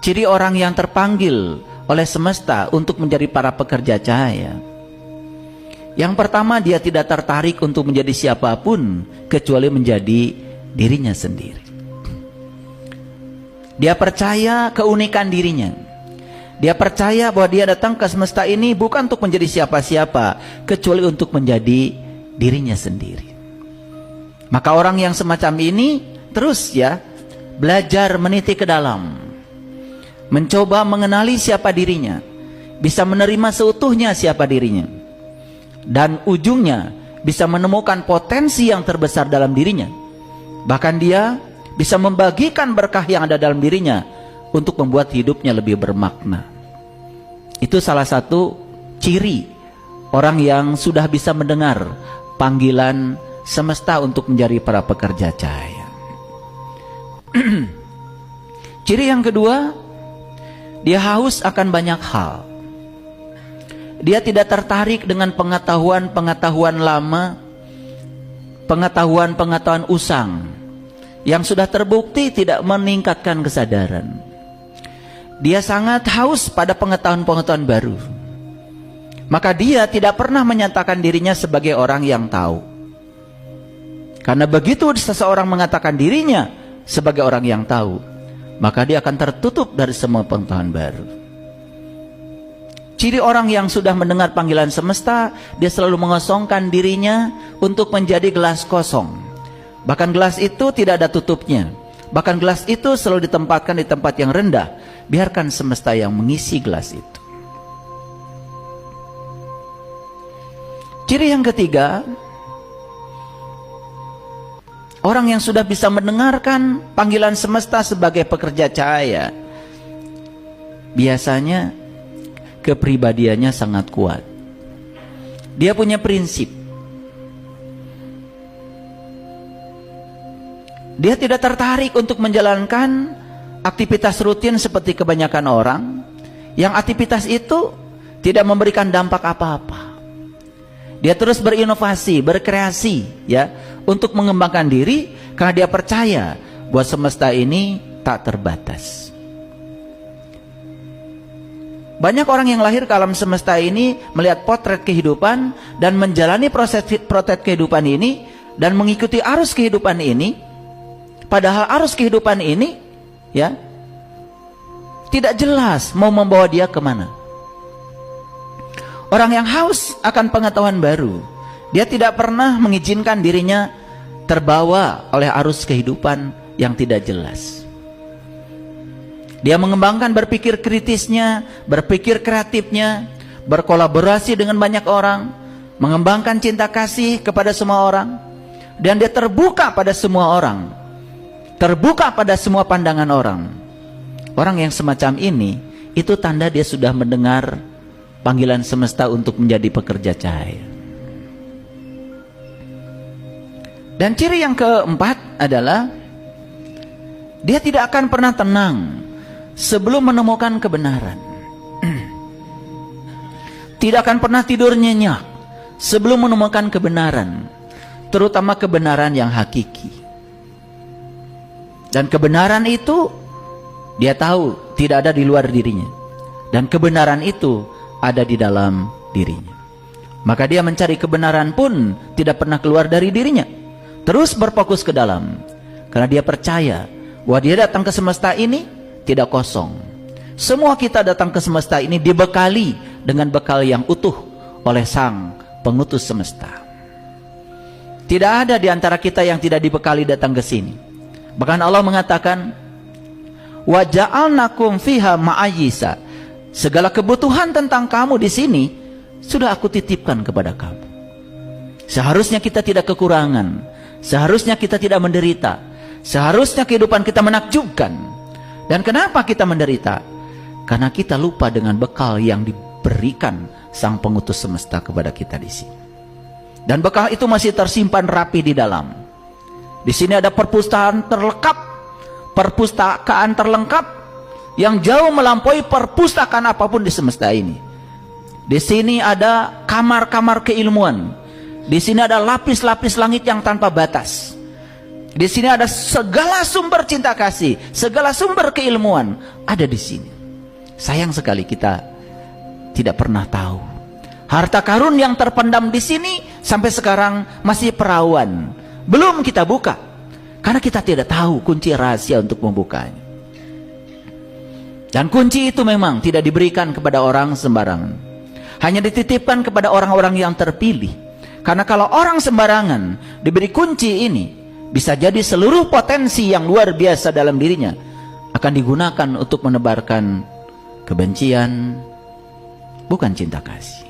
ciri orang yang terpanggil oleh semesta untuk menjadi para pekerja cahaya. Yang pertama, dia tidak tertarik untuk menjadi siapapun kecuali menjadi dirinya sendiri. Dia percaya keunikan dirinya. Dia percaya bahwa dia datang ke semesta ini bukan untuk menjadi siapa-siapa, kecuali untuk menjadi dirinya sendiri. Maka orang yang semacam ini terus belajar meniti ke dalam, mencoba mengenali siapa dirinya, bisa menerima seutuhnya siapa dirinya, dan ujungnya bisa menemukan potensi yang terbesar dalam dirinya. Bahkan dia bisa membagikan berkah yang ada dalam dirinya untuk membuat hidupnya lebih bermakna. Itu salah satu ciri orang yang sudah bisa mendengar panggilan semesta untuk menjadi para pekerja cahaya. Ciri yang kedua, dia haus akan banyak hal. Dia tidak tertarik dengan pengetahuan-pengetahuan lama, pengetahuan-pengetahuan usang yang sudah terbukti tidak meningkatkan kesadaran. Dia sangat haus pada pengetahuan-pengetahuan baru. Maka dia tidak pernah menyatakan dirinya sebagai orang yang tahu. Karena begitu seseorang mengatakan dirinya sebagai orang yang tahu, maka dia akan tertutup dari semua pengetahuan baru. Ciri orang yang sudah mendengar panggilan semesta, dia selalu mengosongkan dirinya untuk menjadi gelas kosong. Bahkan gelas itu tidak ada tutupnya. Bahkan gelas itu selalu ditempatkan di tempat yang rendah. Biarkan semesta yang mengisi gelas itu. Ciri yang ketiga, orang yang sudah bisa mendengarkan panggilan semesta sebagai pekerja cahaya, biasanya kepribadiannya sangat kuat. Dia punya prinsip. Dia tidak tertarik untuk menjalankan aktivitas rutin seperti kebanyakan orang, yang aktivitas itu tidak memberikan dampak apa-apa. Dia terus berinovasi, berkreasi untuk mengembangkan diri, karena dia percaya bahwa semesta ini tak terbatas. Banyak orang yang lahir ke alam semesta ini melihat potret kehidupan dan menjalani proses potret kehidupan ini dan mengikuti arus kehidupan ini. Padahal arus kehidupan ini tidak jelas mau membawa dia kemana. Orang yang haus akan pengetahuan baru, dia tidak pernah mengizinkan dirinya terbawa oleh arus kehidupan yang tidak jelas. Dia mengembangkan berpikir kritisnya, berpikir kreatifnya, berkolaborasi dengan banyak orang, mengembangkan cinta kasih kepada semua orang, dan dia terbuka pada semua orang, terbuka pada semua pandangan orang. Orang yang semacam ini, itu tanda dia sudah mendengar panggilan semesta untuk menjadi pekerja cahaya. Dan ciri yang keempat adalah dia tidak akan pernah tenang sebelum menemukan kebenaran. Tidak akan pernah tidur nyenyak sebelum menemukan kebenaran, terutama kebenaran yang hakiki. Dan kebenaran itu dia tahu tidak ada di luar dirinya, dan kebenaran itu ada di dalam dirinya. Maka dia mencari kebenaran pun tidak pernah keluar dari dirinya, terus berfokus ke dalam, karena dia percaya bahwa dia datang ke semesta ini tidak kosong. Semua kita datang ke semesta ini dibekali dengan bekal yang utuh oleh Sang Pengutus semesta. Tidak ada di antara kita yang tidak dibekali datang ke sini. Bahkan Allah mengatakan, wa ja'alnakum fiha ma'ayisa. Segala kebutuhan tentang kamu di sini sudah aku titipkan kepada kamu. Seharusnya kita tidak kekurangan, seharusnya kita tidak menderita, seharusnya kehidupan kita menakjubkan. Dan kenapa kita menderita? Karena kita lupa dengan bekal yang diberikan Sang Pengutus semesta kepada kita di sini. Dan bekal itu masih tersimpan rapi di dalam. Di sini ada perpustakaan terlengkap yang jauh melampaui perpustakaan apapun di semesta ini. Di sini ada kamar-kamar keilmuan. Di sini ada lapis-lapis langit yang tanpa batas. Di sini ada segala sumber cinta kasih, segala sumber keilmuan ada di sini. Sayang sekali kita tidak pernah tahu. Harta karun yang terpendam di sini sampai sekarang masih perawan, belum kita buka, karena kita tidak tahu kunci rahasia untuk membukanya. Dan kunci itu memang tidak diberikan kepada orang sembarangan, hanya dititipkan kepada orang-orang yang terpilih. Karena kalau orang sembarangan diberi kunci ini, bisa jadi seluruh potensi yang luar biasa dalam dirinya akan digunakan untuk menebarkan kebencian, bukan cinta kasih.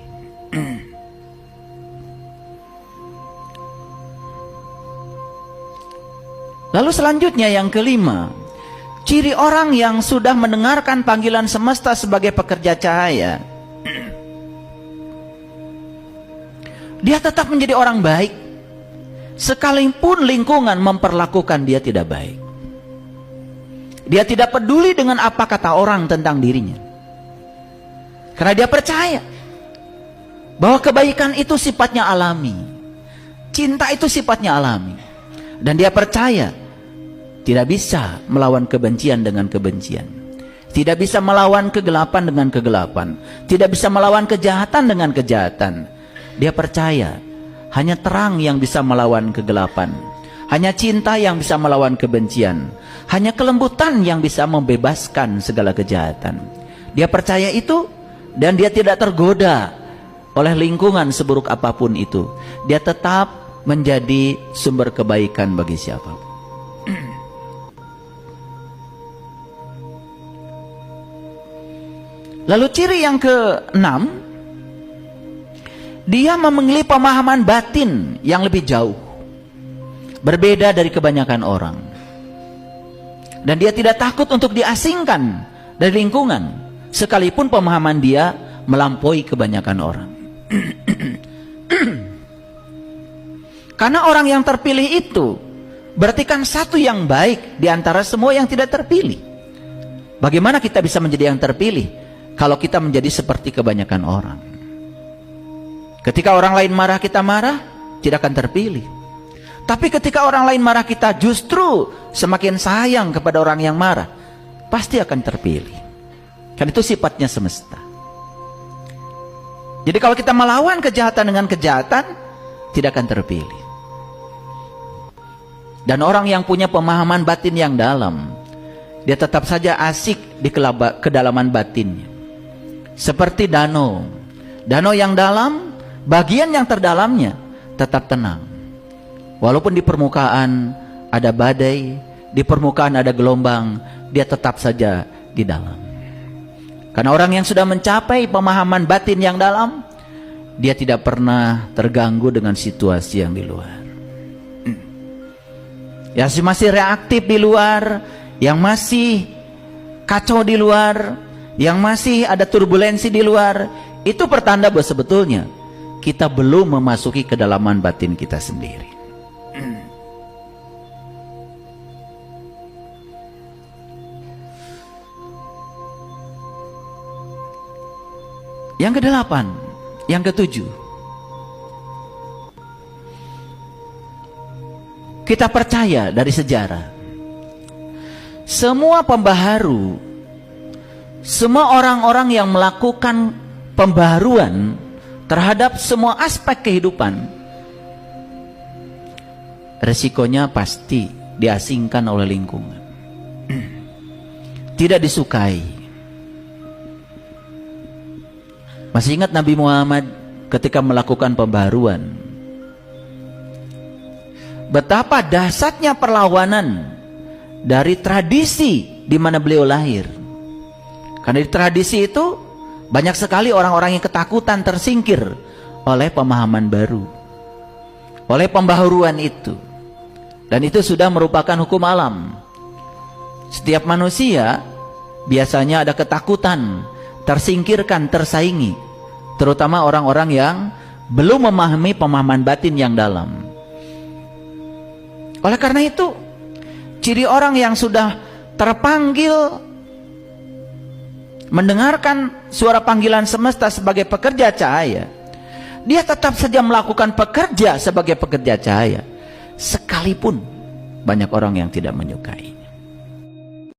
Lalu selanjutnya yang kelima, ciri orang yang sudah mendengarkan panggilan semesta sebagai pekerja cahaya, dia tetap menjadi orang baik sekalipun lingkungan memperlakukan dia tidak baik. Dia tidak peduli dengan apa kata orang tentang dirinya, karena dia percaya bahwa kebaikan itu sifatnya alami, cinta itu sifatnya alami, dan dia percaya tidak bisa melawan kebencian dengan kebencian, tidak bisa melawan kegelapan dengan kegelapan, tidak bisa melawan kejahatan dengan kejahatan. Dia percaya hanya terang yang bisa melawan kegelapan, hanya cinta yang bisa melawan kebencian, hanya kelembutan yang bisa membebaskan segala kejahatan. Dia percaya itu, dan dia tidak tergoda oleh lingkungan seburuk apapun itu. Dia tetap menjadi sumber kebaikan bagi siapapun. Lalu ciri yang keenam, dia memiliki pemahaman batin yang lebih jauh, berbeda dari kebanyakan orang. Dan dia tidak takut untuk diasingkan dari lingkungan, sekalipun pemahaman dia melampaui kebanyakan orang. Karena orang yang terpilih itu berarti kan satu yang baik di antara semua yang tidak terpilih. Bagaimana kita bisa menjadi yang terpilih kalau kita menjadi seperti kebanyakan orang? Ketika orang lain marah, kita marah, tidak akan terpilih. Tapi ketika orang lain marah, kita justru semakin sayang kepada orang yang marah, pasti akan terpilih. Kan itu sifatnya semesta. Jadi kalau kita melawan kejahatan dengan kejahatan, tidak akan terpilih. Dan orang yang punya pemahaman batin yang dalam, dia tetap saja asik di kedalaman batinnya. Seperti danau. Danau yang dalam, bagian yang terdalamnya tetap tenang. Walaupun di permukaan ada badai, di permukaan ada gelombang, dia tetap saja di dalam. Karena orang yang sudah mencapai pemahaman batin yang dalam, dia tidak pernah terganggu dengan situasi yang di luar. Yang masih reaktif di luar, yang masih kacau di luar, yang masih ada turbulensi di luar, itu pertanda bahwa sebetulnya kita belum memasuki kedalaman batin kita sendiri. Yang kedelapan, yang ketujuh, kita percaya dari sejarah, semua pembaharu, semua orang-orang yang melakukan pembaharuan terhadap semua aspek kehidupan, resikonya pasti diasingkan oleh lingkungan, tidak disukai. Masih ingat Nabi Muhammad ketika melakukan pembaharuan, betapa dahsyatnya perlawanan dari tradisi di mana beliau lahir. Karena di tradisi itu banyak sekali orang-orang yang ketakutan tersingkir oleh pemahaman baru, oleh pembaharuan itu. Dan itu sudah merupakan hukum alam. Setiap manusia biasanya ada ketakutan, tersingkirkan, tersaingi, terutama orang-orang yang belum memahami pemahaman batin yang dalam. Oleh karena itu, ciri orang yang sudah terpanggil mendengarkan suara panggilan semesta sebagai pekerja cahaya, dia tetap saja melakukan pekerja sebagai pekerja cahaya, sekalipun banyak orang yang tidak menyukai.